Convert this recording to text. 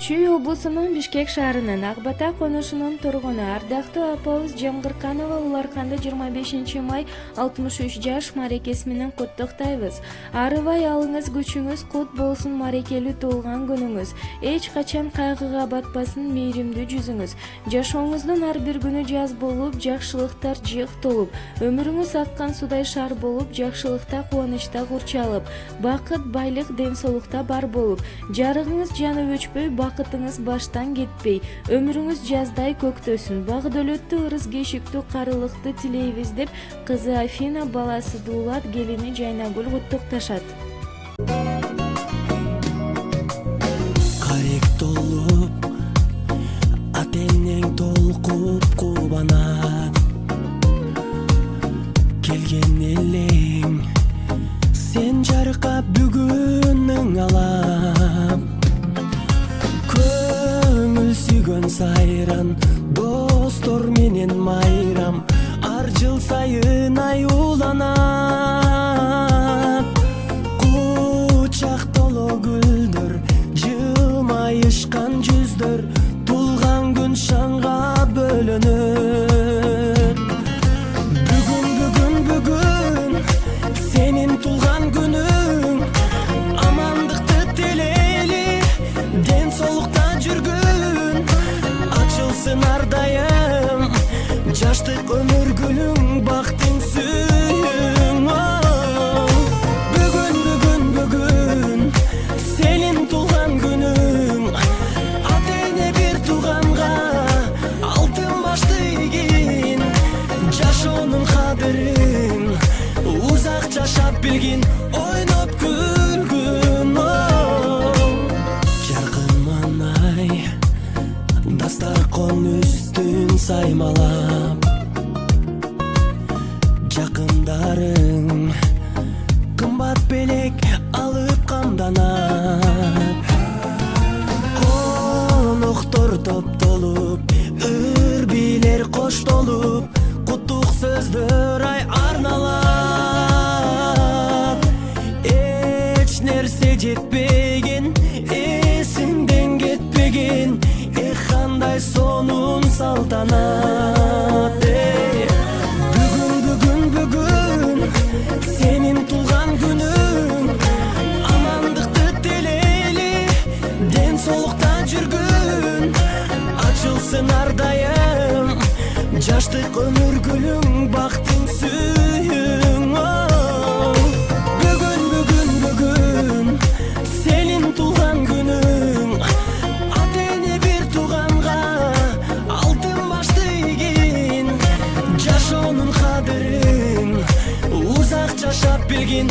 Чүй облусунун Бишкек шаарынын Акбата конушунун тургуну ардактуу апабыз Жамгырканова уларканды 25 май 63 жаш марекеси менен куттуктайбыз. Арыбай алыңыз, күчүңүз кут болсун, марекелүү туулган күнүңүз. Эч качан кайгыга батпасын мейримдүү жүзүңүз. Жашооңуздун ар бир күнү жаз болуп, жакшылыктар жыйык толуп, өмүрүңүз аккан судай шаар болуп, жакшылыкта, кубанычта курчалып, бакыт, байлык, ден соолукта бар болуп, жарыгыңыз жанып өчпөй, бакытыңыз баштан кетпей, өмүрүңүз жаздай көктөсүн, бак дөлөттүү, ырыс кешиктүү, карылыкты тилейбиз деп кызы Афина, баласы Дуулат, келини Жайнагүл куттукташат. Кайык толуп, атенең толкуп кубанат, келген элең сен жаркап бүгүнүң алам. Көңүл сүйгөн сайран, достор менен майрам, ар жыл сайын аюуланат. Кучак толо гүлдөр, жылмайышкан жүздөр, тулган күн шаңга бөлөнөт. Бүгүн сенин тулган күнүң, амандыкты тилейли, ден соолукта жүргүн, ачылсын ар дайым жаштык өмүр гүлүң, бактың сүйүң. Бүгүн сенин тулган күнүң, атене бир тууганга алтын башты ийгин, жашоонун кадырын узак жашап билгин, ойноп күлгүн. Жаркын манай дастаркон үстүн саймалап, жакындарың кымбат белек алып камданат. Коноктор топтолуп, үрбилер коштолуп, куттук сөздөр ай арналат. Эч нерсе жетпеген, эсиңден кетпеген, кандай сонун салтанат. Бүгүн сенин тулган күнүң, амандыкты тилейли, ден соолукта жүргүн, ачылсын ар дайым жаштык өмүр гүлүң, бактың сүйүң. Бүгүн сенин тулган күнүң, атене бир тууганга алтын башты ийгин, жашоонун кадырын узак жашап билгин,